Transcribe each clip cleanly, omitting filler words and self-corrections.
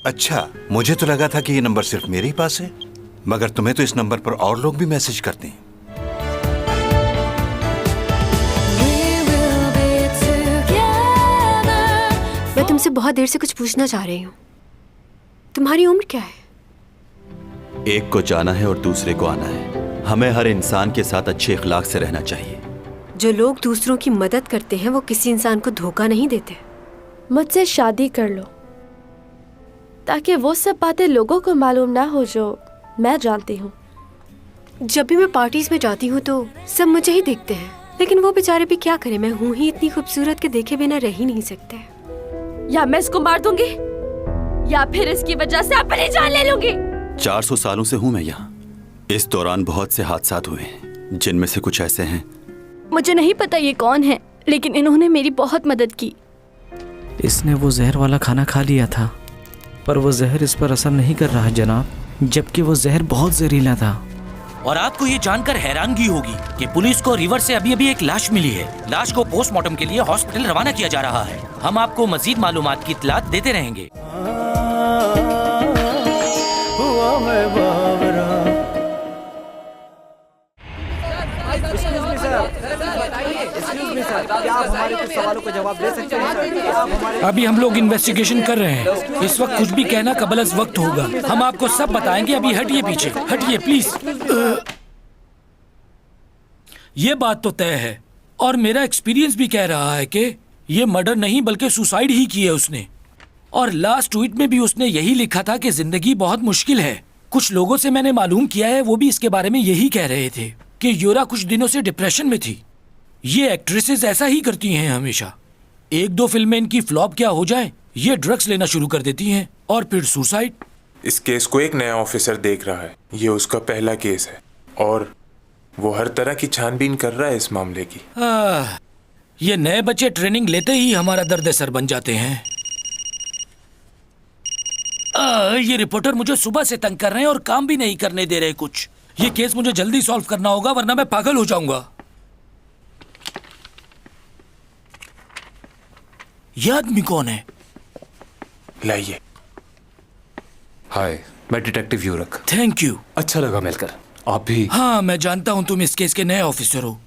अच्छा, मुझे तो लगा था कि ये नंबर सिर्फ मेरे ही पास है, मगर तुम्हें तो इस नंबर पर और लोग भी मैसेज करते हैं। मैं तुमसे बहुत देर से कुछ पूछना चाह रही हूँ। तुम्हारी उम्र क्या है? एक को जाना है और दूसरे को आना है। हमें हर इंसान के साथ अच्छे इखलाक से रहना चाहिए। जो लोग दूसरों की मदद करते हैं वो किसी इंसान को धोखा नहीं देते। मुझसे शादी कर लो ताकि वो सब बातें लोगों को मालूम ना हो जो मैं जानती हूँ। जब भी मैं पार्टीज में जाती हूँ तो सब मुझे ही देखते हैं, लेकिन वो बेचारे भी क्या करें, मैं हूँ ही इतनी खूबसूरत के देखे बिना रह ही नहीं सकते। या मैं इसको मार दूंगी या फिर इसकी वजह से अपनी जान ले लूंगी। 400 सालों से हूँ मैं यहाँ। इस दौरान बहुत से हादसात हुए हैं, जिनमें से कुछ ऐसे हैं। मुझे नहीं पता ये कौन है, लेकिन इन्होंने मेरी बहुत मदद की। इसने वो जहर वाला खाना खा लिया था, पर वो जहर इस पर असर नहीं कर रहा जनाब, जबकि वो जहर बहुत जहरीला था। और आपको ये जानकर हैरानगी होगी कि पुलिस को रिवर से अभी एक लाश मिली है। लाश को पोस्टमार्टम के लिए हॉस्पिटल रवाना किया जा रहा है। हम आपको मजीद मालूमात की इत्तलात देते रहेंगे। अभी हम लोग इन्वेस्टिगेशन कर रहे हैं। इस वक्त कुछ भी कहना कबलस वक्त होगा। हम आपको सब बताएंगे। अभी हटिए पीछे, हटिए प्लीज। ये बात तो तय है और मेरा एक्सपीरियंस भी कह रहा है कि ये मर्डर नहीं बल्कि सुसाइड ही की है उसने। और लास्ट ट्वीट में भी उसने यही लिखा था कि जिंदगी बहुत मुश्किल है। कुछ लोगों से मैंने मालूम किया है, वो भी इसके बारे में यही कह रहे थे कि यूरा कुछ दिनों से डिप्रेशन में थी। ये एक्ट्रेसेस ऐसा ही करती हैं हमेशा। एक दो फिल्में इनकी फ्लॉप क्या हो जाए, ये ड्रग्स लेना शुरू कर देती हैं और फिर सुसाइड। इस केस को एक नया ऑफिसर देख रहा है। ये उसका पहला केस है और वो हर तरह की छानबीन कर रहा है इस मामले की। ये नए बच्चे ट्रेनिंग लेते ही हमारा दर्द सर बन जाते हैं। ये रिपोर्टर मुझे सुबह से तंग कर रहे हैं और काम भी नहीं करने दे रहे कुछ। ये केस मुझे जल्दी सॉल्व करना होगा वरना मैं पागल हो जाऊंगा। ये आदमी कौन है? लाइए। हाय, मैं डिटेक्टिव यूरक। Thank you. अच्छा लगा मिलकर। आप भी? हाँ, मैं जानता हूँ तुम इस केस के नए ऑफिसर हो।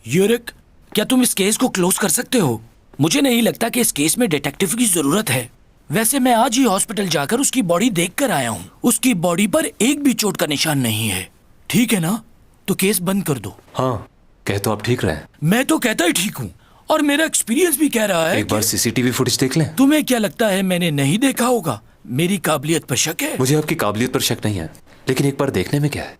यूरक, क्या तुम इस केस को क्लोज कर सकते हो? मुझे नहीं लगता कि इस केस में डिटेक्टिव की जरूरत है। वैसे मैं आज ही हॉस्पिटल जाकर उसकी बॉडी देख कर आया हूँ। उसकी बॉडी पर एक भी चोट का निशान नहीं है। ठीक है ना? तो केस बंद कर दो। हाँ, कह तो आप ठीक रहे। मैं तो कहता ही ठीक हूँ और मेरा एक्सपीरियंस भी कह रहा है। एक बार सीसीटीवी फुटेज देख लें। तुम्हें क्या लगता है मैंने नहीं देखा होगा? मेरी काबिलियत पर शक है? मुझे आपकी काबिलियत पर शक नहीं है, लेकिन एक बार देखने में क्या है।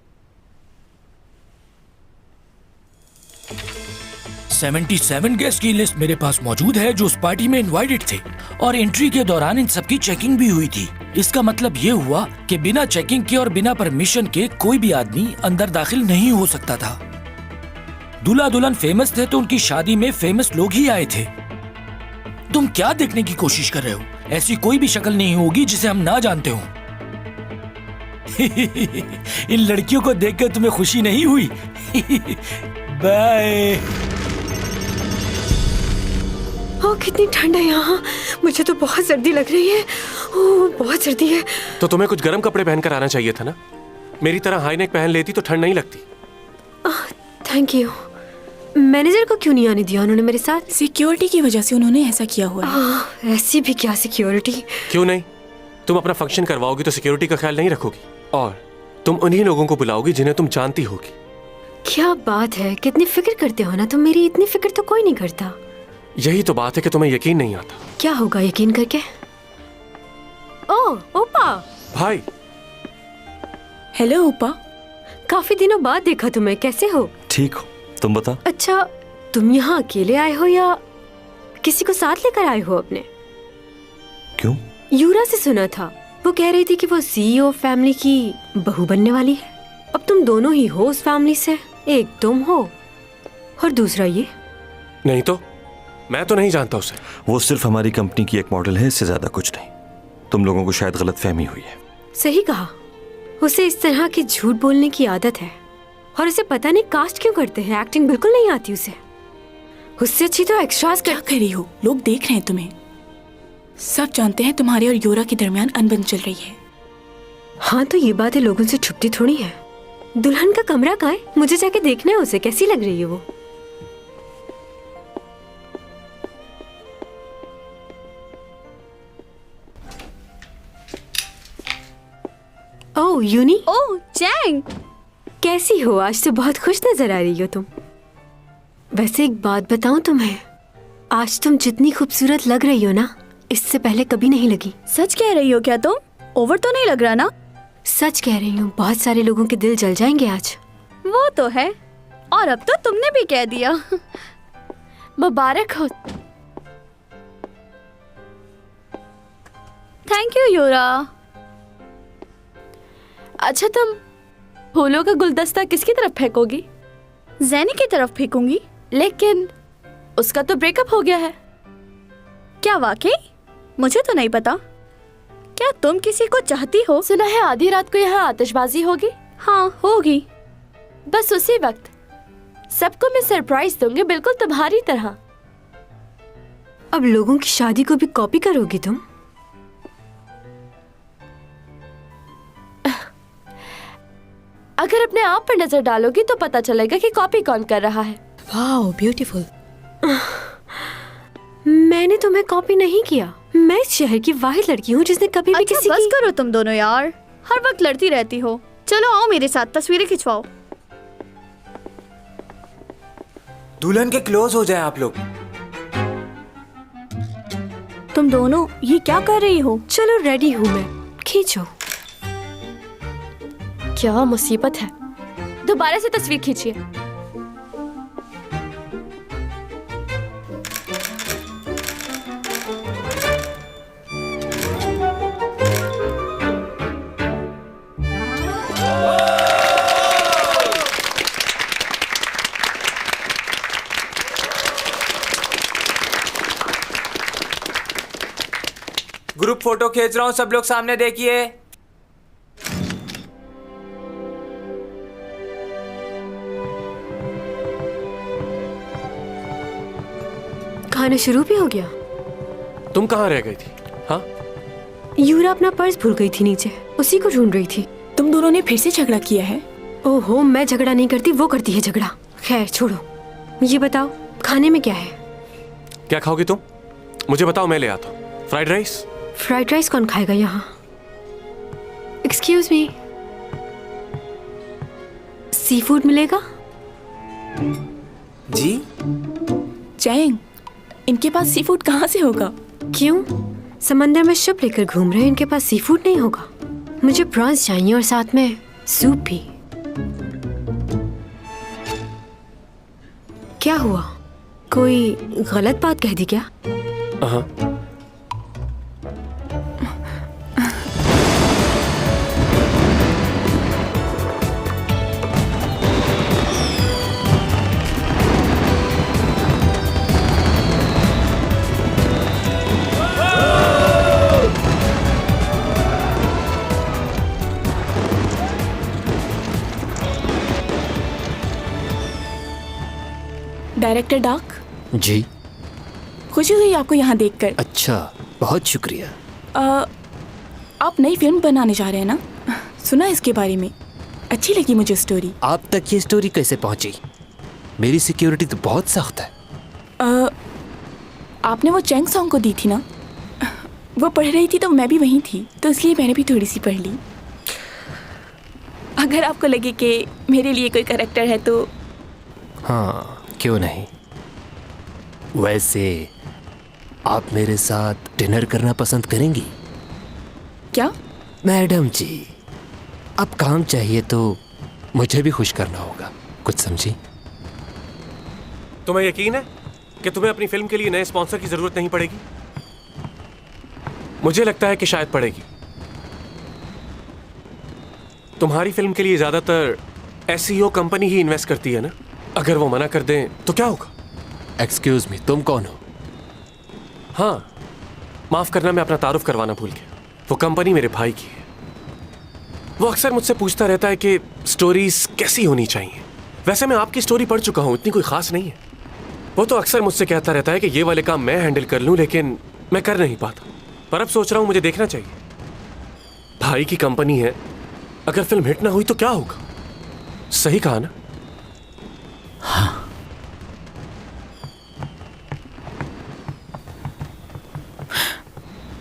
77 गेस्ट की लिस्ट मेरे पास मौजूद है जो उस पार्टी में इनवाइटेड थे और एंट्री के दौरान इन सबकी चेकिंग भी हुई थी। इसका मतलब ये हुआ कि बिना चेकिंग के और बिना परमिशन के कोई भी आदमी अंदर दाखिल नहीं हो सकता था। दूल्हा दुल्हन फेमस थे तो उनकी शादी में फेमस लोग ही आए थे। तुम क्या देखने की कोशिश कर रहे हो? ऐसी कोई भी शक्ल नहीं होगी जिसे हम ना जानते हो। इन लड़कियों को देखकर तुम्हें खुशी नहीं हुई? बाय। ओह, कितनी ठंड है यहाँ। मुझे तो बहुत सर्दी लग रही है। ओह, बहुत सर्दी है। तो तुम्हें कुछ गर्म कपड़े पहनकर आना चाहिए था ना। मेरी तरह हाई नेक पहन लेती तो ठंड नहीं लगती। Thank you. मैनेजर को क्यों नहीं आने दिया उन्होंने मेरे साथ? सिक्योरिटी की वजह से उन्होंने ऐसा किया हुआ है। ऐसी भी क्या सिक्योरिटी? क्यों नहीं? तुम अपना फंक्शन करवाओगी तो सिक्योरिटी का ख्याल नहीं रखोगी और तुम उन्हीं लोगों को बुलाओगी जिन्हें तुम जानती होगी। क्या बात है, कितनी फिक्र करते हो ना तुम मेरी। इतनी फिक्र तो कोई नहीं करता। यही तो बात है कि तुम्हें यकीन नहीं आता। क्या होगा यकीन करके? ओह, ओपा। भाई। हेलो ओपा। काफी दिनों बाद देखा तुम्हें। कैसे हो? ठीक हो, तुम बता। अच्छा, तुम यहाँ अकेले आए हो या किसी को साथ लेकर आए हो अपने? क्यों? यूरा से सुना था, वो कह रही थी कि वो सीईओ फैमिली की बहू बनने वाली है। अब तुम दोनों ही हो उस फैमिली से। एक तुम हो और दूसरा ये। नहीं तो मैं तो नहीं जानता उसे। वो सिर्फ हमारी कंपनी की एक मॉडल है, इससे ज्यादा कुछ नहीं। तुम लोगों को शायद गलत फहमी हुई है। सही कहा। उसे इस तरह की झूठ बोलने की आदत है और उसे पता नहीं कास्ट क्यों करते हैं। एक्टिंग बिल्कुल नहीं आती उसे। उससे अच्छी तो एक्स्ट्रास क्या कर रही हो? लोग देख रहे हैं तुम्हें। सब जानते हैं तुम्हारे और योरा के दरमियान अनबन चल रही है। हाँ तो ये बातें लोगों से छुपती थोड़ी है। दुल्हन का कमरा कहाँ है? मुझे जाके देखना है उसे, कैसी लग रही है वो। ओह यूनी। ओह चैंग, कैसी हो? आज तो बहुत खुश नजर आ रही हो तुम। वैसे एक बात बताऊं तुम्हें, आज तुम जितनी खूबसूरत लग रही हो ना, इससे पहले कभी नहीं लगी। सच कह रही हो क्या तुम? ओवर तो नहीं लग रहा ना? सच कह रही हूँ, बहुत सारे लोगों के दिल जल जाएंगे आज। वो तो है, और अब तो तुमने भी कह दिया। मुबारक हो। थैंक यू योरा। अच्छा तुम फूलों का गुलदस्ता किसकी तरफ फेंकोगी? जैनी की तरफ फेंकूंगी। लेकिन उसका तो ब्रेकअप हो गया है। क्या वाकई? मुझे तो नहीं पता। क्या तुम किसी को चाहती हो? सुना है आधी रात को यहाँ आतिशबाजी होगी। हाँ होगी। बस उसी वक्त सबको मैं सरप्राइज दूंगी, बिल्कुल तुम्हारी तरह। अब लोगों की शादी को भी कॉपी करोगी तुम? अगर अपने आप पर नजर डालोगी तो पता चलेगा कि कॉपी कौन कर रहा है। Wow beautiful. मैंने तुम्हें कॉपी नहीं किया। मैं इस शहर की वाहिद लड़की हूँ जिसने कभी भी किसी बस की... करो तुम दोनों यार, हर वक्त लड़ती रहती हो। चलो आओ मेरे साथ तस्वीरें खिंचवाओ। दुल्हन के क्लोज हो जाए आप लोग। तुम दोनों ये क्या कर रही हो? चलो रेडी हूँ मैं, खींचो। क्या मुसीबत है। दोबारा से तस्वीर खींचिए। ग्रुप फोटो खींच रहा हूँ, सब लोग सामने देखिए। खाना शुरू भी हो गया? तुम कहाँ रह गई थी? हाँ यूरा अपना पर्स भूल गई थी नीचे, उसी को ढूंढ रही थी। तुम दोनों ने फिर से झगड़ा किया है? ओहो, मैं झगड़ा नहीं करती, वो करती है झगड़ा। खैर छोड़ो, ये बताओ खाने में क्या है? क्या खाओगी तुम? मुझे बताओ, मैं ले आता हूँ। Fried rice? फ्राइड राइस कौन खाएगा यहाँ? एक्सक्यूज मी, सी फूड मिलेगा? जी चैंग, इनके पास सी फूड कहाँ से होगा? क्यों, समंदर में शिप लेकर घूम रहे हैं, इनके पास सी फूड नहीं होगा? मुझे प्रॉन्स चाहिए और साथ में सूप भी। क्या हुआ, कोई गलत बात कह दी क्या? हाँ। डायरेक्टर डार्क जी। खुशी हुई आपको यहाँ देखकर। अच्छा, बहुत शुक्रिया। आप नई फिल्म बनाने जा रहे हैं ना? सुना इसके बारे में, अच्छी लगी मुझे स्टोरी। आप तक ये स्टोरी कैसे पहुंची? मेरी सिक्योरिटी तो बहुत सख्त है। आपने वो चैंग सॉन्ग को दी थी ना, वो पढ़ रही थी तो मैं भी वहीं थी, तो इसलिए मैंने भी थोड़ी सी पढ़ ली। अगर आपको लगे कि मेरे लिए कोई कैरेक्टर है तो। हाँ क्यों नहीं। वैसे आप मेरे साथ डिनर करना पसंद करेंगी? क्या? मैडम जी, अब काम चाहिए तो मुझे भी खुश करना होगा, कुछ समझी? तुम्हें यकीन है कि तुम्हें अपनी फिल्म के लिए नए स्पॉन्सर की जरूरत नहीं पड़ेगी? मुझे लगता है कि शायद पड़ेगी। तुम्हारी फिल्म के लिए ज्यादातर एसईओ कंपनी ही इन्वेस्ट करती है ना? अगर वो मना कर दें तो क्या होगा? एक्सक्यूज मी, तुम कौन हो? हाँ, माफ करना, मैं अपना तारुफ करवाना भूल गया। वो कंपनी मेरे भाई की है। वो अक्सर मुझसे पूछता रहता है कि स्टोरीज कैसी होनी चाहिए। वैसे मैं आपकी स्टोरी पढ़ चुका हूँ, इतनी कोई खास नहीं है। वो तो अक्सर मुझसे कहता रहता है कि ये वाले काम मैं हैंडल कर लूँ, लेकिन मैं कर नहीं पाता। पर अब सोच रहा हूं मुझे देखना चाहिए। भाई की कंपनी है, अगर फिल्म हिट ना हुई तो क्या होगा? सही कहा ना?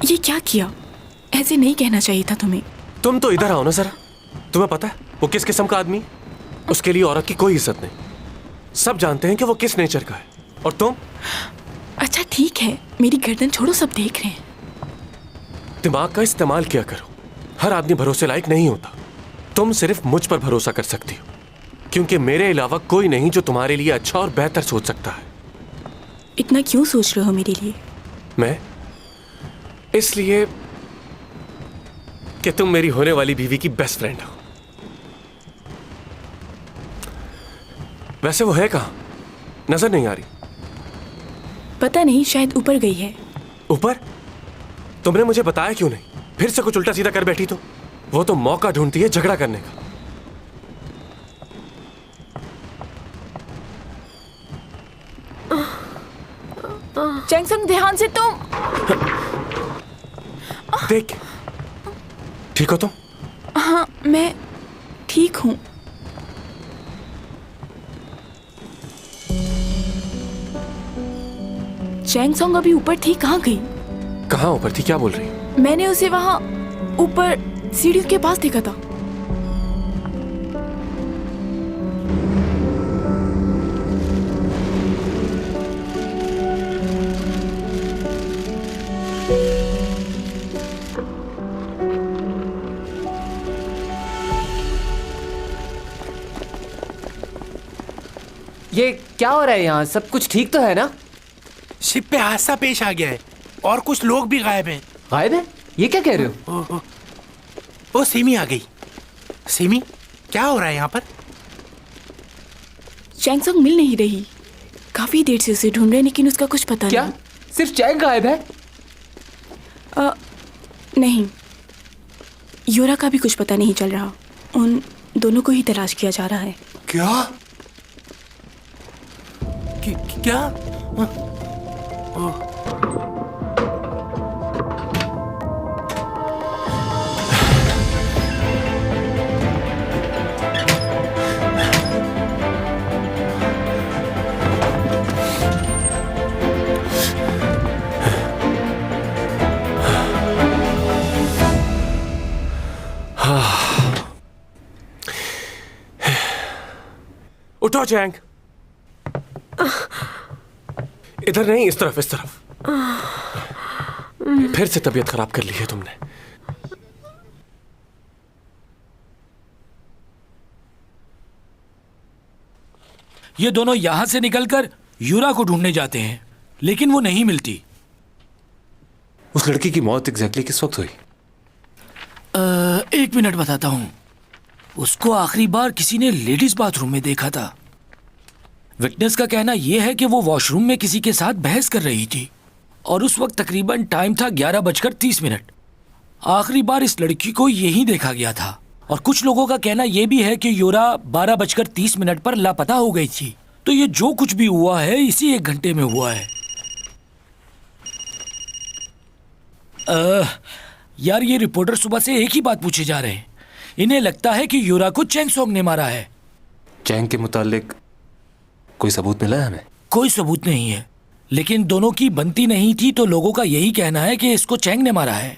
ये क्या किया? ऐसे नहीं कहना चाहिए था तुम्हें। तुम तो इधर आओ ना जरा। तुम्हें पता है वो किस किस्म का आदमी है? उसके लिए औरत की कोई इज्जत नहीं। सब जानते हैं कि वो किस नेचर का है। और तुम? अच्छा ठीक है, मेरी गर्दन छोड़ो, सब देख रहे हैं। दिमाग का इस्तेमाल किया करो। हर आदमी भरोसे लायक नहीं होता। तुम सिर्फ मुझ पर भरोसा कर सकती हो, क्योंकि मेरे अलावा कोई नहीं जो तुम्हारे लिए अच्छा और बेहतर सोच सकता है। इतना क्यों सोच रहे हो मेरे लिए? मैं इसलिए कि तुम मेरी होने वाली बीवी की बेस्ट फ्रेंड हो। वैसे वो है कहाँ? नजर नहीं आ रही। पता नहीं, शायद ऊपर गई है। ऊपर? तुमने मुझे बताया क्यों नहीं? फिर से कुछ उल्टा सीधा कर बैठी तो? वो तो मौका ढूंढती है झगड़ा करने का। चैंगसंग, ध्यान से तुम। देख, ठीक हो तुम? हाँ, मैं ठीक हूं। चैंगसंग अभी ऊपर थी, कहाँ गई? कहाँ ऊपर थी? क्या बोल रही? मैंने उसे वहां ऊपर सीढ़ियों के पास देखा था। ये क्या हो रहा है यहाँ? सब कुछ ठीक तो है ना? शिप पे हादसा पेश आ गया है और कुछ लोग भी गायब हैं। गायब है? ये क्या कह रहे हो? ओ सिमी आ गई। सिमी, क्या हो रहा है यहाँ पर? चैंगसंग मिल नहीं रही। काफी देर से उसे ढूंढ रहे हैं, लेकिन उसका कुछ पता क्या? नहीं। सिर्फ चैंग गायब है? नहीं, योरा का भी कुछ पता नहीं चल रहा। उन दोनों को ही तलाश किया जा रहा है। क्या? क्या? उठो चैंग। इधर नहीं, इस तरफ, इस तरफ। फिर से तबीयत खराब कर ली है तुमने। ये दोनों यहां से निकलकर यूरा को ढूंढने जाते हैं, लेकिन वो नहीं मिलती। उस लड़की की मौत एग्जैक्टली किस वक्त हुई? 1 मिनट बताता हूं। उसको आखिरी बार किसी ने लेडीज बाथरूम में देखा था। विटनेस का कहना यह है कि वो वॉशरूम में किसी के साथ बहस कर रही थी और उस वक्त तकरीबन टाइम था 11:30। आखिरी बार इस लड़की को यही देखा गया था और कुछ लोगों का कहना यह भी है कि योरा 12:30 पर लापता हो गई थी। तो ये जो कुछ भी हुआ है इसी 1 घंटे में हुआ है। यार, ये रिपोर्टर सुबह से एक ही बात पूछे जा रहे हैं। इन्हें लगता है कि योरा को चैंगसोंग ने मारा है। चैंग के मुतालिक कोई सबूत मिला है हमें? कोई सबूत नहीं है, लेकिन दोनों की बनती नहीं थी तो लोगों का यही कहना है कि इसको चैंग ने मारा है।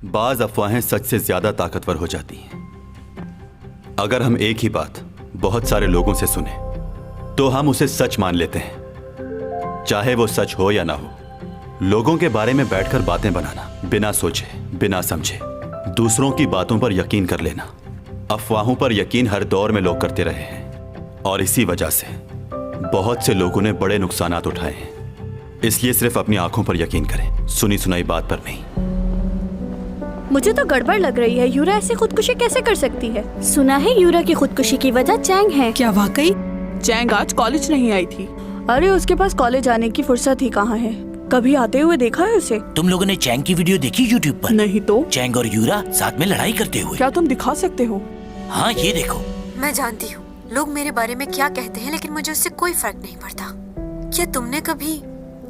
बाज अफवाहें सच से ज्यादा ताकतवर हो जाती हैं। अगर हम एक ही बात बहुत सारे लोगों से सुने तो हम उसे सच मान लेते हैं, चाहे वो सच हो या ना हो। लोगों के बारे में बैठकर बातें बनाना, बिना सोचे बिना समझे दूसरों की बातों पर यकीन कर लेना, अफवाहों पर यकीन हर दौर में लोग करते रहे हैं और इसी वजह से बहुत से लोगों ने बड़े नुकसानात उठाए हैं। इसलिए सिर्फ अपनी आंखों पर यकीन करें, सुनी सुनाई बात पर नहीं। मुझे तो गड़बड़ लग रही है। यूरा ऐसे खुदकुशी कैसे कर सकती है? सुना है यूरा की खुदकुशी की वजह चैंग है। क्या वाकई? चैंग आज कॉलेज नहीं आई थी। अरे उसके पास कॉलेज आने की फुर्सत ही कहाँ है? कभी आते हुए देखा है उसे? तुम लोगों ने चैंग की वीडियो देखी यूट्यूब पर? नहीं तो। चैंग और यूरा साथ में लड़ाई करते हुए। क्या तुम दिखा सकते हो? हाँ, ये देखो। मैं जानती हूँ लोग मेरे बारे में क्या कहते हैं, लेकिन मुझे उससे कोई फर्क नहीं पड़ता। क्या तुमने कभी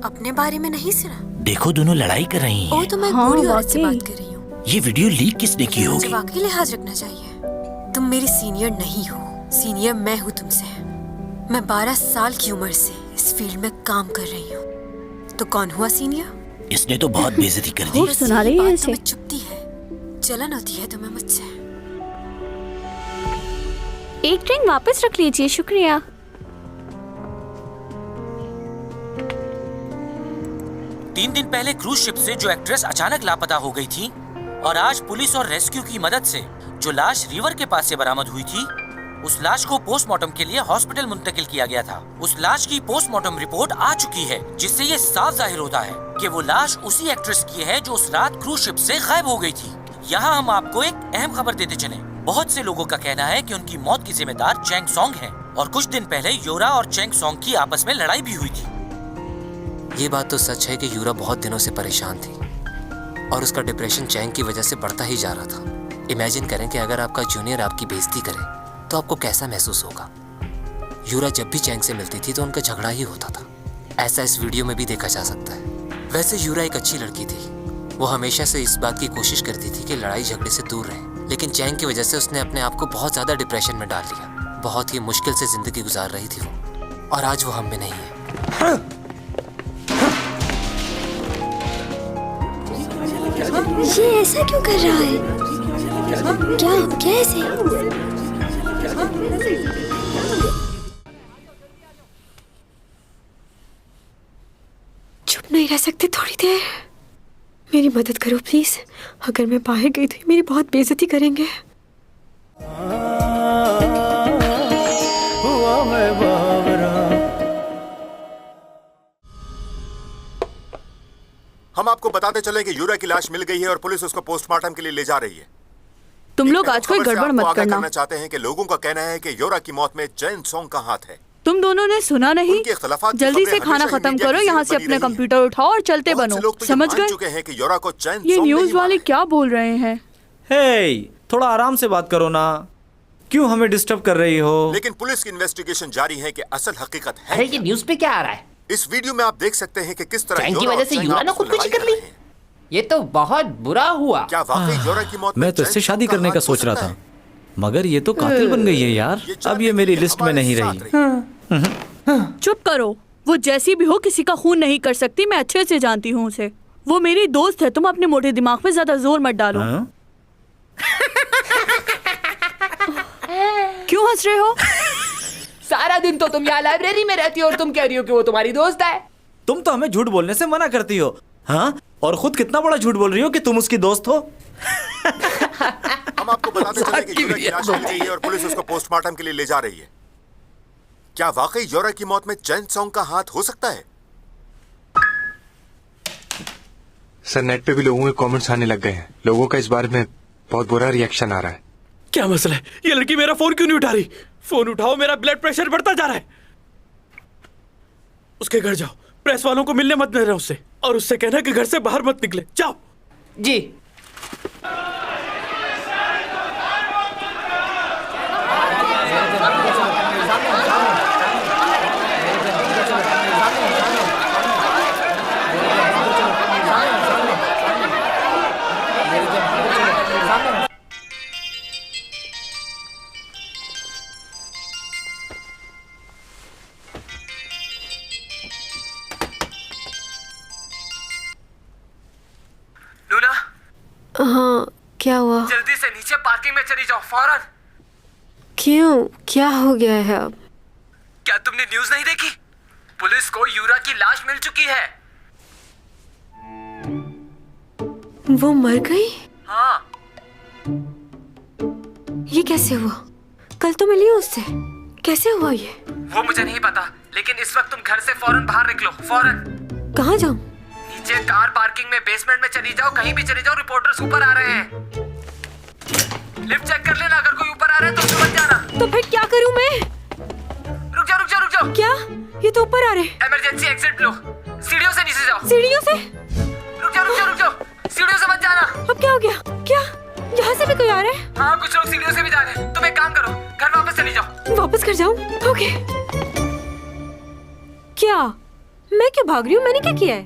अपने बारे में नहीं सुना? देखो दोनों लड़ाई कर रही हैं। ओ तो मैं बूढ़ी औरत से बात कर रही हूँ। ये वीडियो लीक किसने की मुझे होगी? वाकई लिहाज रखना चाहिए। तुम मेरी सीनियर नहीं हो, सीनियर मैं हूँ तुमसे। मैं 12 साल की उम्र से इस फील्ड में काम कर रही हूँ। तो कौन हुआ सीनियर? इसने तो बहुत बेइज्जती कर दी। सुना रही है इसे। चुपती है, जलन होती है तुम्हें मुझसे। एक ड्रिंक वापस रख लीजिए, शुक्रिया। तीन दिन पहले क्रूज शिप से जो एक्ट्रेस अचानक लापता हो गई थी और आज पुलिस और रेस्क्यू की मदद से जो लाश रिवर के पास से बरामद हुई थी, उस लाश को पोस्टमार्टम के लिए हॉस्पिटल मुंतकिल किया गया था। उस लाश की पोस्टमार्टम रिपोर्ट आ चुकी है, जिससे ये साफ जाहिर होता है कि वो लाश उसी एक्ट्रेस की है जो उस रात क्रूज शिप से गायब हो गई थी। यहाँ हम आपको एक अहम खबर देते चले। बहुत से लोगों का कहना है कि उनकी मौत की जिम्मेदार चैंग सॉन्ग है और कुछ दिन पहले योरा और चैंग सॉन्ग की आपस में लड़ाई भी हुई थी। ये बात तो सच है कि यूरा बहुत दिनों से परेशान थी और उसका डिप्रेशन चैंग की वजह से बढ़ता ही जा रहा था। इमेजिन करें कि अगर आपका जूनियर आपकी बेइज्जती करे तो आपको कैसा महसूस होगा। यूरा जब भी चैंग से मिलती थी तो उनका झगड़ा ही होता था। ऐसा इस वीडियो में भी देखा जा सकता है। वैसे यूरा एक अच्छी लड़की थी। वो हमेशा से इस बात की कोशिश करती थी कि लड़ाई झगड़े से दूर रहे, लेकिन चैंग की वजह से उसने अपने आप को बहुत ज्यादा डिप्रेशन में डाल लिया। बहुत ही मुश्किल से जिंदगी गुजार रही थी वो, और आज वो हम में नहीं है। ये ऐसा क्यों कर रहा है? क्या कैसे? चुप नहीं रह सकते थोड़ी देर? मेरी मदद करो प्लीज। अगर मैं बाहर गई तो ये मेरी बहुत बेइज्जती करेंगे। हम आपको बताते चले कि यूरा की लाश मिल गई है और पुलिस उसको पोस्टमार्टम के लिए ले जा रही है। तुम लोग आज कोई गड़बड़ मत करना। चाहते हैं कि लोगों का कहना है कि योरा की मौत में चैंग सॉन्ग का हाथ है। तुम दोनों ने सुना नहीं? जल्दी से खाना खत्म करो, यहाँ से अपने कंप्यूटर उठाओ और चलते बनो। समझ गए? कि योरा को चैंग ये सॉन्ग न्यूज नहीं वाले क्या बोल रहे हैं? हे, थोड़ा आराम से बात करो ना। क्यों हमें डिस्टर्ब कर रही हो? लेकिन पुलिस की इन्वेस्टिगेशन जारी है कि असल हकीकत है। अरे ये न्यूज पे क्या आ रहा है? इस वीडियो में आप देख सकते हैं कि किस तरह चैंग की वजह से यूरा ने खुदकुशी कर ली। ये तो बहुत बुरा हुआ। क्या वाकई योरा की मौत मैं तो इससे शादी करने का सोच रहा था, मगर ये तो कातिल बन गई है यार। अब ये मेरी लिस्ट में नहीं रही। चुप करो। वो जैसी भी हो किसी का खून नहीं कर सकती। मैं अच्छे से जानती हूँ उसे। वो मेरी दोस्त है। तुम अपने मोटे दिमाग पे ज्यादा जोर मत डालो। क्यों हंस रहे हो? सारा दिन तो तुम यहाँ लाइब्रेरी में रहती हो और तुम कह रही हो कि वो तुम्हारी दोस्त है। तुम तो हमें झूठ बोलने से मना करती हो, हाँ? और खुद कितना बड़ा झूठ बोल रही हो कि तुम उसकी दोस्त हो। हम आपको बताते चले कि योरा की लाश मिल गई है और पुलिस उसको पोस्टमार्टम के लिए ले जा रही है। क्या वाकई योरा की मौत में चैंग सॉन्ग का हाथ हो सकता है? सर, नेट पे भी लोगों के कमेंट्स आने लग गए हैं। लोगों का इस बारे में बहुत बुरा रिएक्शन आ रहा है। क्या मसला है? ये लड़की मेरा फोन क्यों नहीं उठा रही? फोन उठाओ, मेरा ब्लड प्रेशर बढ़ता जा रहा है। उसके घर जाओ, प्रेस वालों को मिलने मत देना उससे, और उससे कहना कि घर से बाहर मत निकले। जाओ। जी। हाँ, क्या हुआ? जल्दी से नीचे पार्किंग में चली जाओ, फौरन। क्यों? क्या हो गया है अब? क्या तुमने न्यूज नहीं देखी? पुलिस को यूरा की लाश मिल चुकी है। वो मर गई? हाँ। ये कैसे हुआ? कल तो मिली उससे। कैसे हुआ ये? वो मुझे नहीं पता, लेकिन इस वक्त तुम घर से फौरन बाहर निकलो, फौरन। कहाँ जाऊँ? नीचे कार पार्किंग में बेसमेंट में चली जाओ, कहीं भी चली जाओ। रिपोर्टर्स ऊपर आ रहे हैं। लिफ्ट चेक कर लेना, अगर कोई ऊपर आ रहा है तो समझ जाना। तो फिर क्या करूँ मैं? रुक जाओ, रुक जाओ, रुक जाओ। क्या? ये तो ऊपर आ रहे हैं। इमरजेंसी एग्जिट लो। सीढ़ियों से नीचे जाओ। सीढ़ियों से? रुक जाओ, रुक जाओ, रुक जाओ। सीढ़ियों से मत जाना। अब क्या हो गया? क्या यहाँ से भी कोई आ रहा है? हाँ, कुछ लोग सीढ़ियों से भी जा रहे हैं। तुम एक काम करो, घर वापस चली जाओ। वापस कर जाऊँ? ओके। क्या मैं क्यों भाग रही हूँ? मैंने क्या किया है?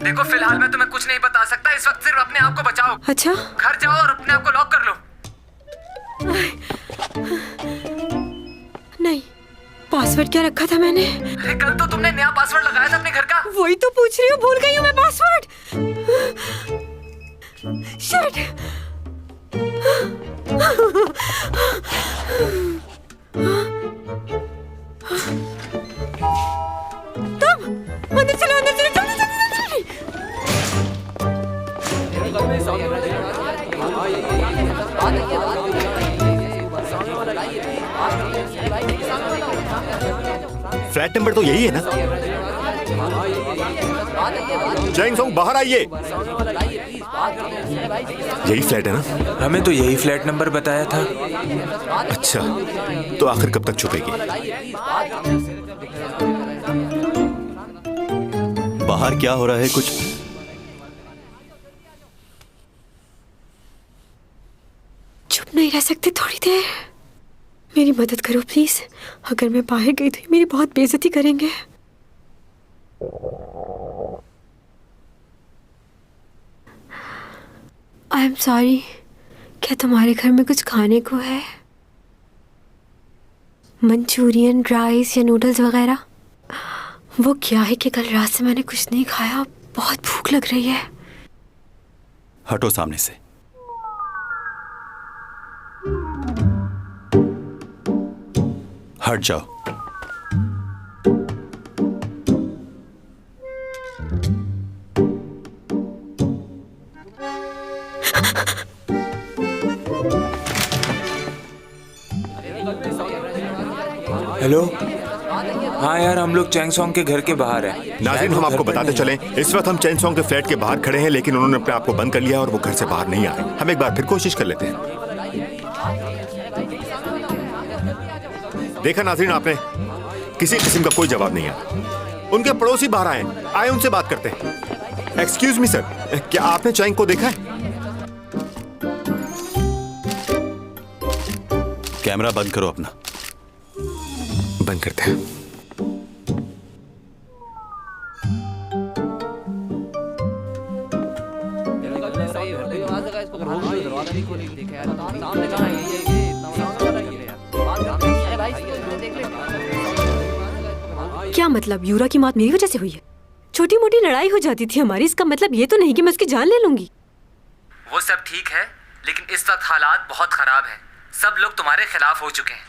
देखो फिलहाल मैं तुम्हें कुछ नहीं बता सकता, इस वक्त सिर्फ अपने आप को बचाओ। अच्छा, घर जाओ और अपने आप को लॉक कर लो। नहीं, पासवर्ड क्या रखा था मैंने? कल तो तुमने नया पासवर्ड लगाया था अपने घर का। वही तो पूछ रही हूँ, भूल गई हूँ मैं पासवर्ड। शिट। तब अंदर चलो, अंदर चलो, जल्दी जल्दी जल्दी। फ्लैट नंबर तो यही है ना? चैंग सोंग बाहर आइए। यही फ्लैट है ना? हमें तो यही फ्लैट नंबर बताया था। अच्छा, तो आखिर कब तक छुपेगी? बाहर क्या हो रहा है? कुछ चुप नहीं रह सकते थोड़ी देर? मेरी मदद करो प्लीज। अगर मैं बाहर गई तो ये मेरी बहुत बेइज्जती करेंगे। I am sorry. क्या तुम्हारे घर में कुछ खाने को है? मंचूरियन, राइस या नूडल्स वगैरह? वो क्या है कि कल रात से मैंने कुछ नहीं खाया, बहुत भूख लग रही है। हटो सामने से। हट जाओ। हेलो, हाँ यार, हम लोग चैंग सोंग के घर के बाहर हैं। नाज़रीन, हम आपको बताते चलें, इस वक्त हम चैंग सोंग के फ्लैट के बाहर खड़े हैं, लेकिन उन्होंने अपने आप को बंद कर लिया और वो घर से बाहर नहीं आ रहे। हम एक बार फिर कोशिश कर लेते हैं। देखा नाज़रीन आपने, किसी किस्म का कोई जवाब नहीं आया। उनके पड़ोसी बाहर आए उनसे बात करते हैं। एक्सक्यूज मी सर, क्या आपने चैंग को देखा है? कैमरा बंद करो अपना। बंद करते हैं। क्या मतलब? यूरा की मौत मेरी वजह से हुई है? छोटी मोटी लड़ाई हो जाती थी हमारी, इसका मतलब ये तो नहीं कि मैं उसकी जान ले लूंगी। वो सब ठीक है, लेकिन इस वक्त हालात बहुत खराब हैं। सब लोग तुम्हारे खिलाफ हो चुके हैं,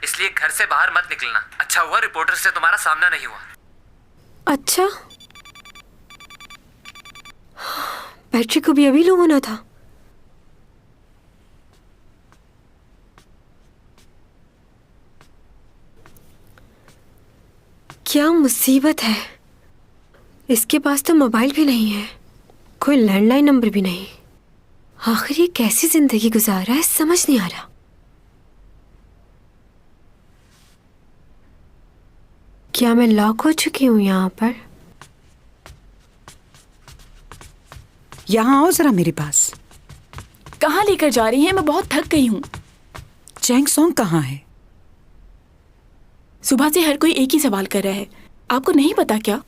इसलिए घर से बाहर मत निकलना। अच्छा हुआ रिपोर्टर से तुम्हारा सामना नहीं हुआ। अच्छा, बैटरी को भी अभी लो होना था। क्या मुसीबत है। इसके पास तो मोबाइल भी नहीं है, कोई लैंडलाइन नंबर भी नहीं। आखिर ये कैसी जिंदगी गुजार रहा है, समझ नहीं आ रहा। क्या मैं लॉक हो चुकी हूँ यहाँ पर? यहाँ आओ जरा मेरे पास। कहाँ लेकर जा रही हैं? मैं बहुत थक गई हूँ। चैंग सोंग कहाँ है? सुबह से हर कोई एक ही सवाल कर रहा है। आपको नहीं पता क्या?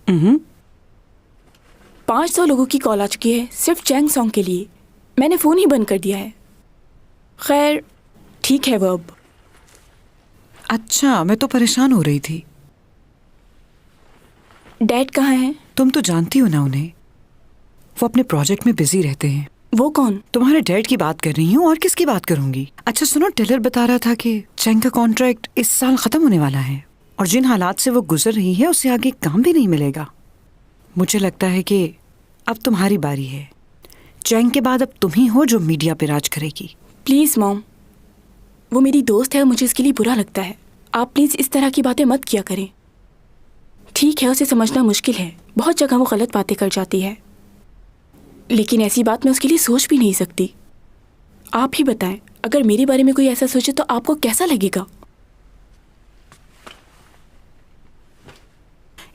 500 लोगों की कॉल आ चुकी है सिर्फ चैंग सोंग के लिए। मैंने फोन ही बंद कर दिया है। खैर ठीक है वो अब। अच्छा, मैं तो परेशान हो रही थी। डैड कहाँ हैं? तुम तो जानती हो ना उन्हें, वो अपने प्रोजेक्ट में बिजी रहते हैं। वो कौन? तुम्हारे डैड की बात कर रही हूँ, और किसकी बात करूंगी। अच्छा सुनो, टेलर बता रहा था कि चैंग का कॉन्ट्रैक्ट इस साल खत्म होने वाला है और जिन हालात से वो गुजर रही है उससे आगे काम भी नहीं मिलेगा। मुझे लगता है कि अब तुम्हारी बारी है। चैंग के बाद अब तुम ही हो जो मीडिया पे राज करेगी। प्लीज मॉम, वो मेरी दोस्त है और मुझे इसके लिए बुरा लगता है। आप प्लीज इस तरह की बातें मत किया करें। ठीक है, उसे समझना मुश्किल है, बहुत जगह वो गलत बातें कर जाती है, लेकिन ऐसी बात मैं उसके लिए सोच भी नहीं सकती। आप ही बताएं, अगर मेरे बारे में कोई ऐसा सोचे तो आपको कैसा लगेगा?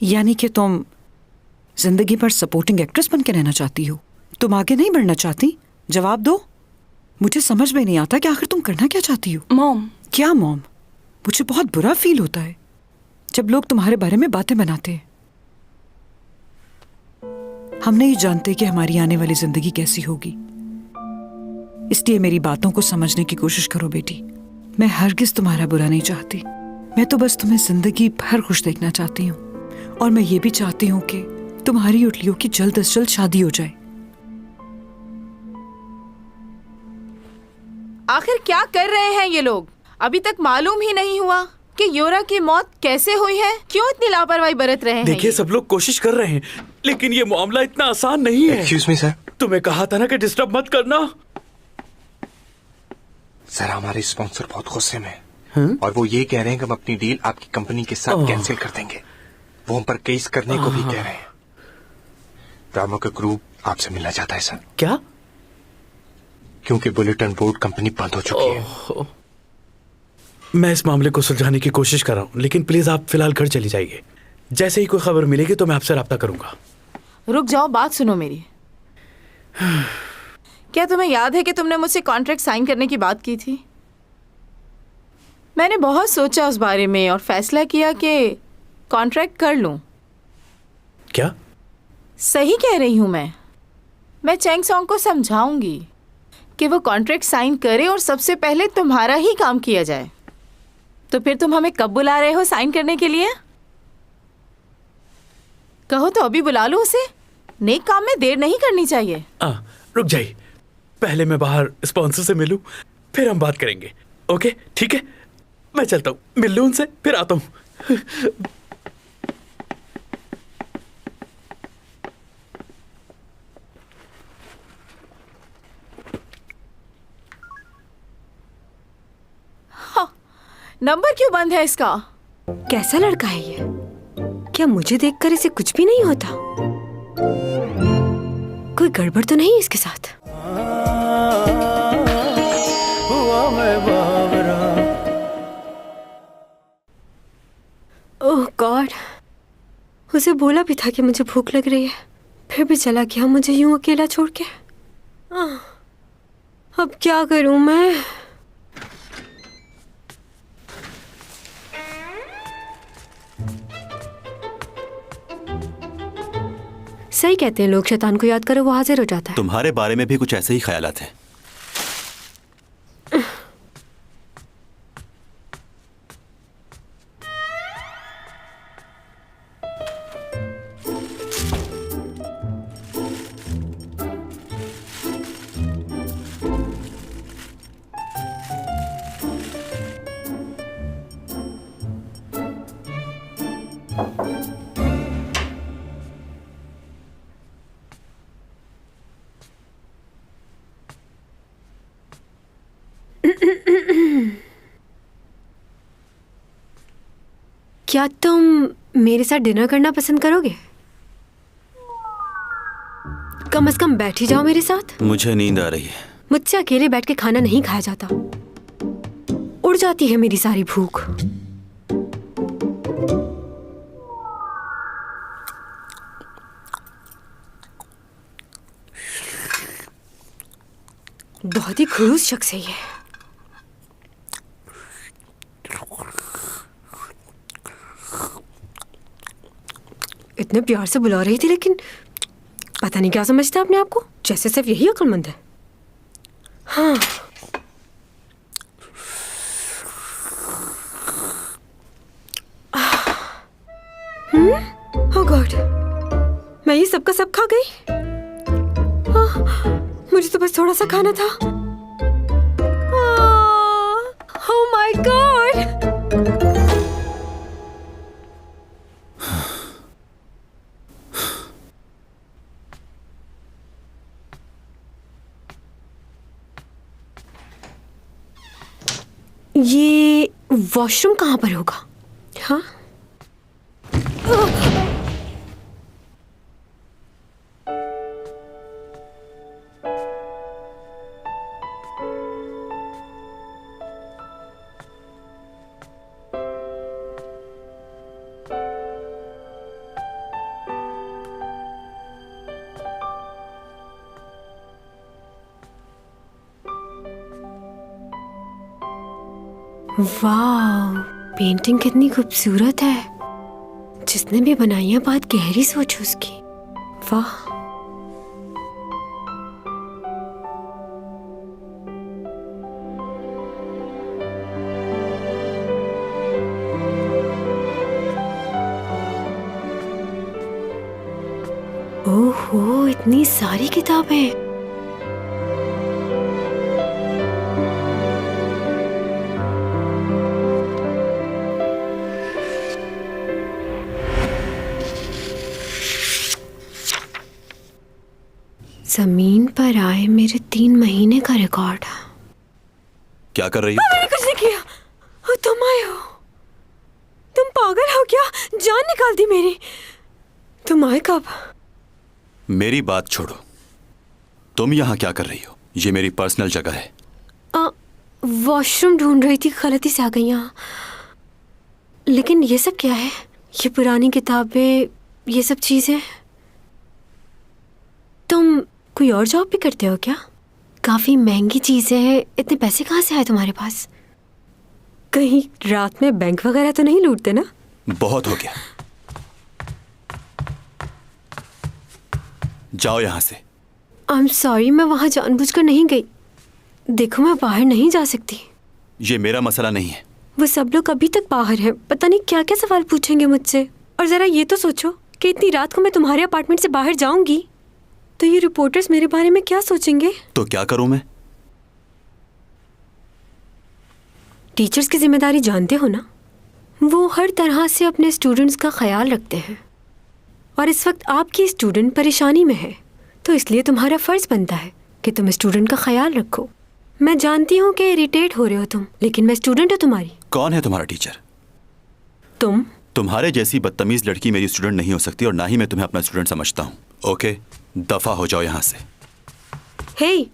यानी कि तुम जिंदगी भर सपोर्टिंग एक्ट्रेस बन के रहना चाहती हो? तुम आगे नहीं बढ़ना चाहती? जवाब दो। मुझे समझ में नहीं आता कि आखिर तुम करना क्या चाहती हो। मॉम। क्या मॉम? मुझे बहुत बुरा फील होता है जब लोग तुम्हारे बारे में बातें बनाते हैं। हम नहीं जानते कि हमारी आने वाली जिंदगी कैसी होगी, इसलिए मेरी बातों को समझने की कोशिश करो बेटी। मैं हरगिज तुम्हारा बुरा नहीं चाहती, मैं तो बस तुम्हें जिंदगी भर खुश देखना चाहती हूँ, और मैं ये भी चाहती हूँ कि तुम्हारी और लियो की जल्द से जल्द शादी हो जाए। आखिर क्या कर रहे हैं ये लोग? अभी तक मालूम ही नहीं हुआ कि यूरा की मौत कैसे हुई है। क्यों इतनी लापरवाही बरत रहे हैं? देखिए सब लोग कोशिश कर रहे हैं, लेकिन ये मामला इतना आसान नहीं है। Excuse me sir. तुम्हें कहा था ना कि डिस्टर्ब मत करना। सर हमारे स्पॉन्सर बहुत गुस्से में हैं और वो ये कह रहे हैं कि हम अपनी डील आपकी कंपनी के साथ कैंसिल कर देंगे। वो हम पर केस करने को भी कह रहे हैं। रामो का ग्रुप आपसे मिलना चाहता है सर। क्या? क्योंकि बुलेटिन बोर्ड कंपनी बंद हो चुकी है। मैं इस मामले को सुलझाने की कोशिश कर रहा हूँ, लेकिन प्लीज आप फिलहाल घर चली जाइए। जैसे ही कोई खबर मिलेगी तो मैं आपसे राब्ता करूंगा। रुक जाओ, बात सुनो मेरी। क्या तुम्हें याद है कि तुमने मुझसे कॉन्ट्रैक्ट साइन करने की बात की थी? मैंने बहुत सोचा उस बारे में और फैसला किया कि कॉन्ट्रैक्ट कर लूं। क्या? सही कह रही हूं मैं चैंग सॉन्ग को समझाऊंगी कि वो कॉन्ट्रैक्ट साइन करे और सबसे पहले तुम्हारा ही काम किया जाए। तो फिर तुम हमें कब बुला रहे हो साइन करने के लिए? कहो तो अभी बुला लो उसे। नेक काम में देर नहीं करनी चाहिए। रुक जाइए, पहले मैं बाहर स्पॉन्सर से मिलूं, फिर हम बात करेंगे। ओके ठीक है, मैं चलता हूँ, मिल लूं उनसे, फिर आता हूँ। नंबर क्यों बंद है इसका? कैसा लड़का है ये? क्या मुझे देखकर इसे कुछ भी नहीं होता? कोई गड़बड़ तो नहीं इसके साथ? ओह गॉड, उसे बोला भी था कि मुझे भूख लग रही है, फिर भी चला गया मुझे यूं अकेला छोड़ के। अब क्या करूं मैं? सही कहते हैं लोग, शैतान को याद करो वो हाजिर हो जाता है। तुम्हारे बारे में भी कुछ ऐसे ही ख्यालात हैं। क्या तुम मेरे साथ डिनर करना पसंद करोगे? कम से कम बैठ ही जाओ मेरे साथ। मुझे नींद आ रही है। मुझसे अकेले बैठ के खाना नहीं खाया जाता, उड़ जाती है मेरी सारी भूख। बहुत ही खड़ूस शख्स है ये। इतने प्यार से बुला रही थी, लेकिन पता नहीं क्या समझता अपने आप को, जैसे सिर्फ यही अक्लमंद है। हाँ, ओह गॉड, मैं ये सबका सब खा गई। मुझे तो बस थोड़ा सा खाना था। Oh my God. ये वॉशरूम कहाँ पर होगा? हाँ, वाह, पेंटिंग कितनी खूबसूरत है। जिसने भी बनाई है बहुत गहरी सोच उसकी। वाह। ओहो, इतनी सारी किताबें। जमीन पर आए मेरे 3 महीने का रिकॉर्ड। क्या कर रही हो? मैंने कुछ नहीं किया। तुम आए हो? तुम पागल हो क्या? जान निकाल दी मेरी। तुम आए कब? मेरी बात छोड़ो, तुम यहाँ क्या कर रही हो? ये मेरी पर्सनल जगह है। वॉशरूम ढूंढ रही थी, गलती से आ गई यहाँ। लेकिन ये सब क्या है? ये पुरानी किताबें, ये सब चीजें। तुम कोई और जॉब भी करते हो क्या? काफी महंगी चीजें हैं, इतने पैसे कहाँ से आए तुम्हारे पास? कहीं रात में बैंक वगैरह तो नहीं लूटते ना? बहुत हो गया, जाओ यहाँ से। आई एम सॉरी, मैं वहाँ जानबूझकर नहीं गई। देखो, मैं बाहर नहीं जा सकती। ये मेरा मसला नहीं है। वो सब लोग अभी तक बाहर हैं, पता नहीं क्या क्या सवाल पूछेंगे मुझसे। और जरा ये तो सोचो कि इतनी रात को मैं तुम्हारे अपार्टमेंट से बाहर जाऊंगी तो ये रिपोर्टर्स मेरे बारे में क्या सोचेंगे? तो क्या करूं मैं? टीचर्स की जिम्मेदारी जानते हो ना, वो हर तरह से अपने स्टूडेंट्स का ख्याल रखते हैं। और इस वक्त आपकी स्टूडेंट परेशानी में है, तो इसलिए तुम्हारा फर्ज बनता है कि तुम स्टूडेंट का ख्याल रखो। मैं जानती हूँ कि इरिटेट हो रहे हो तुम, लेकिन मैं स्टूडेंट हूँ तुम्हारी। कौन है तुम्हारा टीचर? तुम। तुम्हारे जैसी बदतमीज लड़की मेरी स्टूडेंट नहीं हो सकती, और ना ही मैं तुम्हें अपना स्टूडेंट समझता हूँ। ओके, दफा हो जाओ यहाँ से। हे,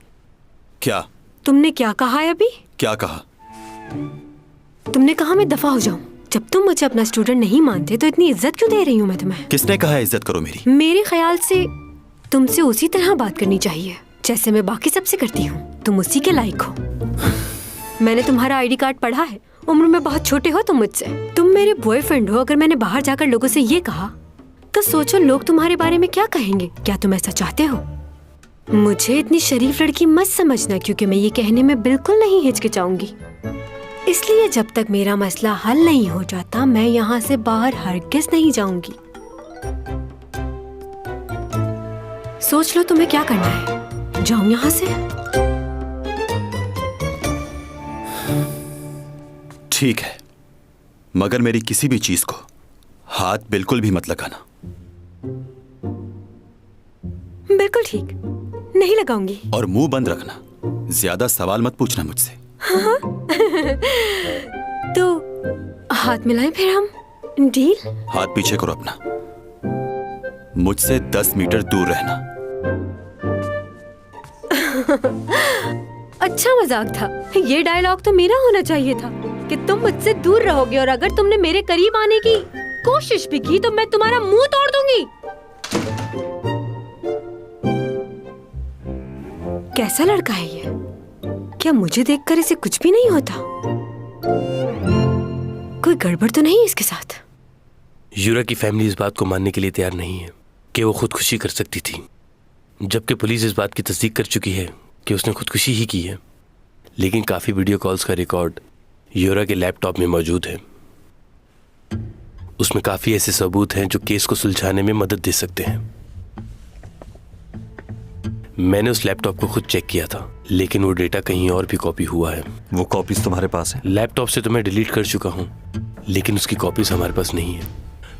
क्या? तुमने क्या कहा है अभी? क्या कहा? तुमने कहा मैं दफा हो जाऊं। जब तुम मुझे अपना स्टूडेंट नहीं मानते तो इतनी इज्जत क्यों दे रही हूँ मैं तुम्हें? किसने कहा है इज्जत करो मेरी? मेरे ख्याल से तुमसे उसी तरह बात करनी चाहिए जैसे मैं बाकी सबसे करती हूँ। तुम उसी के लायक हो। मैंने तुम्हारा आईडी कार्ड पढ़ा है, उम्र में बहुत छोटे हो तुम मुझसे। तुम मेरे बॉयफ्रेंड हो। अगर मैंने बाहर जाकर लोगों से ये कहा तो सोचो लोग तुम्हारे बारे में क्या कहेंगे। क्या तुम ऐसा चाहते हो? मुझे इतनी शरीफ लड़की मत समझना, क्योंकि मैं ये कहने में बिल्कुल नहीं हिचकिचाऊंगी। इसलिए जब तक मेरा मसला हल नहीं हो जाता मैं यहाँ से बाहर हरगिज़ नहीं जाऊंगी। सोच लो तुम्हें क्या करना है। जाऊं यहाँ से? ठीक है, मगर मेरी किसी भी चीज को हाथ बिल्कुल भी मत लगाना। बिल्कुल ठीक, नहीं लगाऊंगी। और मुंह बंद रखना, ज्यादा सवाल मत पूछना मुझसे। हाँ? तो हाथ मिलाएं फिर हम, डील? हाथ पीछे करो अपना, मुझसे 10 मीटर दूर रहना। अच्छा मजाक था। ये डायलॉग तो मेरा होना चाहिए था कि तुम मुझसे दूर रहोगे, और अगर तुमने मेरे करीब आने की कोशिश भी की तो मैं तुम्हारा मुंह तोड़ दूंगी। कैसा लड़का है ये? क्या मुझे देखकर इसे कुछ भी नहीं होता? कोई गड़बड़ तो नहीं इसके साथ? यूरा की फैमिली इस बात को मानने के लिए तैयार नहीं है कि वो खुदकुशी कर सकती थी, जबकि पुलिस इस बात की तस्दीक कर चुकी है कि उसने खुदकुशी ही की है। लेकिन काफ़ी वीडियो कॉल्स का रिकॉर्ड यूरा के लैपटॉप में मौजूद है। उसमें काफ़ी ऐसे सबूत हैं जो केस को सुलझाने में मदद दे सकते हैं। मैंने उस लैपटॉप को खुद चेक किया था, लेकिन वो डेटा कहीं और भी कॉपी हुआ है। वो कॉपीज तुम्हारे पास है? लैपटॉप से तो मैं डिलीट कर चुका हूँ, लेकिन उसकी कॉपीज हमारे पास नहीं है।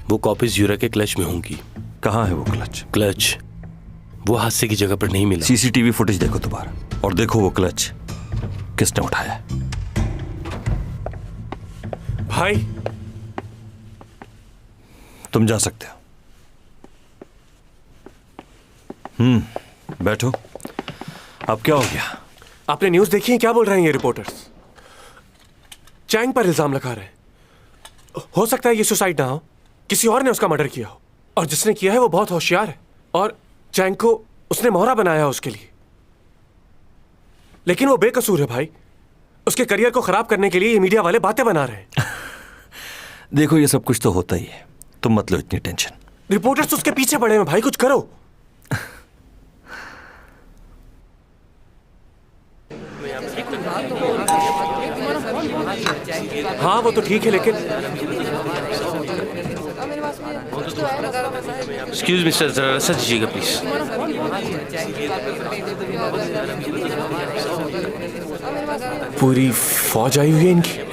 वो कॉपीज यूरा के क्लच में होंगी। कहाँ है वो क्लच? क्लच वो हादसे की जगह पर नहीं मिला। सीसीटीवी फुटेज देखो दोबारा, और देखो वो क्लच किसने उठाया है। भाई तुम जा सकते हो। बैठो। अब क्या हो गया? आपने न्यूज़ देखी है? क्या बोल रहे हैं ये रिपोर्टर्स? चैंग पर इल्जाम लगा रहे हैं। हो सकता है ये सुसाइड ना हो, किसी और ने उसका मर्डर किया हो, और जिसने किया है वो बहुत होशियार है, और चैंग को उसने मोहरा बनाया है उसके लिए। लेकिन वो बेकसूर है भाई। उसके करियर को खराब करने के लिए ये मीडिया वाले बातें बना रहे हैं। देखो, ये सब कुछ तो होता ही है, तुम मत लो इतनी टेंशन। रिपोर्टर्स उसके पीछे पड़े हैं भाई, कुछ करो। हाँ वो तो ठीक है, लेकिन एक्सक्यूज मिस्टर, जरा रास्ता दीजिएगा प्लीज। पूरी फौज आई हुई है इनकी।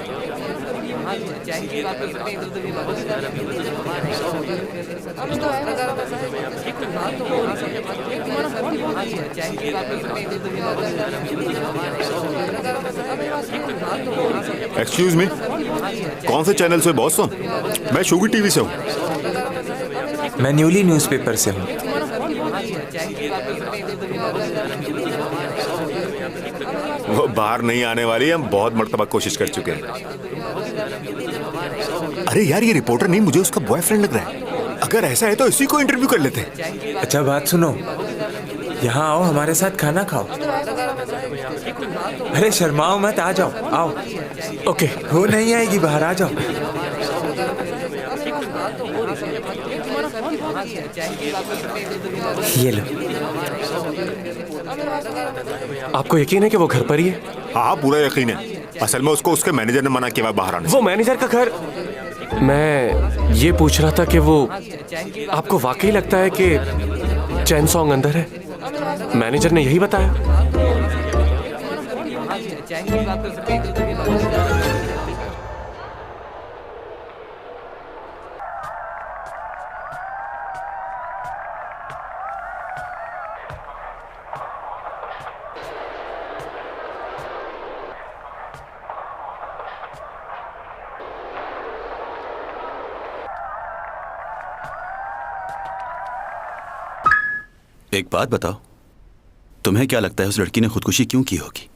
एक्सक्यूज मी, कौन से चैनल से बॉस तुम? मैं शुगर टीवी से हूँ। मैं न्यूली न्यूज़पेपर से हूँ। वो बाहर नहीं आने वाली, हम बहुत मर्तबा कोशिश कर चुके हैं। अरे यार, ये रिपोर्टर नहीं, मुझे उसका बॉयफ्रेंड लग रहा है। अगर ऐसा है तो इसी को इंटरव्यू कर लेते हैं। अच्छा बात सुनो, यहाँ आओ, हमारे साथ खाना खाओ। अरे शर्माओ मत, आ जाओ, आओ। ओके, वो नहीं आएगी, बाहर आ जाओ। ये लो। आपको यकीन है कि वो घर पर ही है? हाँ, पूरा यकीन है। असल में उसको उसके मैनेजर ने मना किया बाहर आने से। वो मैनेजर का घर? मैं ये पूछ रहा था कि वो आपको वाकई लगता है कि चैन सॉन्ग अंदर है? मैनेजर ने यही बताया। एक बात बताओ, तुम्हें क्या लगता है उस लड़की ने खुदकुशी क्यों की होगी?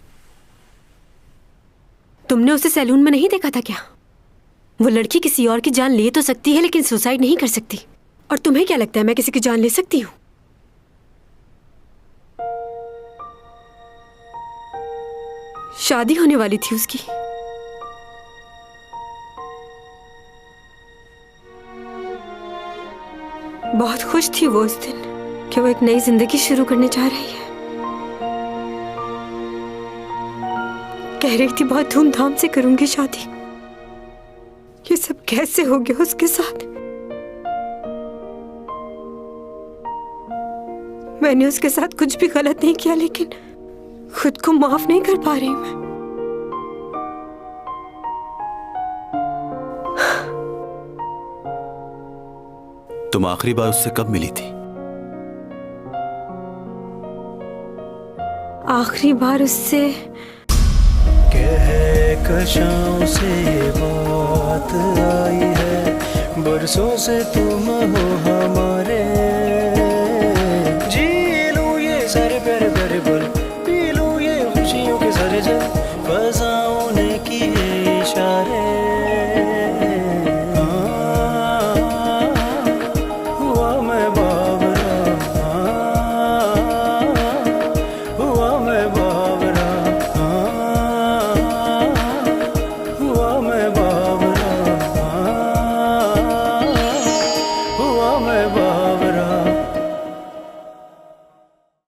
तुमने उसे सैलून में नहीं देखा था क्या? वो लड़की किसी और की जान ले तो सकती है लेकिन सुसाइड नहीं कर सकती। और तुम्हें क्या लगता है मैं किसी की जान ले सकती हूँ? शादी होने वाली थी उसकी। बहुत खुश थी वो उस दिन कि वो एक नई जिंदगी शुरू करने जा रही है। कह रही थी बहुत धूमधाम से करूंगी शादी। ये सब कैसे हो गया उसके साथ? मैंने उसके साथ कुछ भी गलत नहीं किया लेकिन खुद को माफ नहीं कर पा रही मैं। तुम आखिरी बार उससे कब मिली थी? आखिरी बार उससे कशाओं से बात आई है, बरसों से तुम हो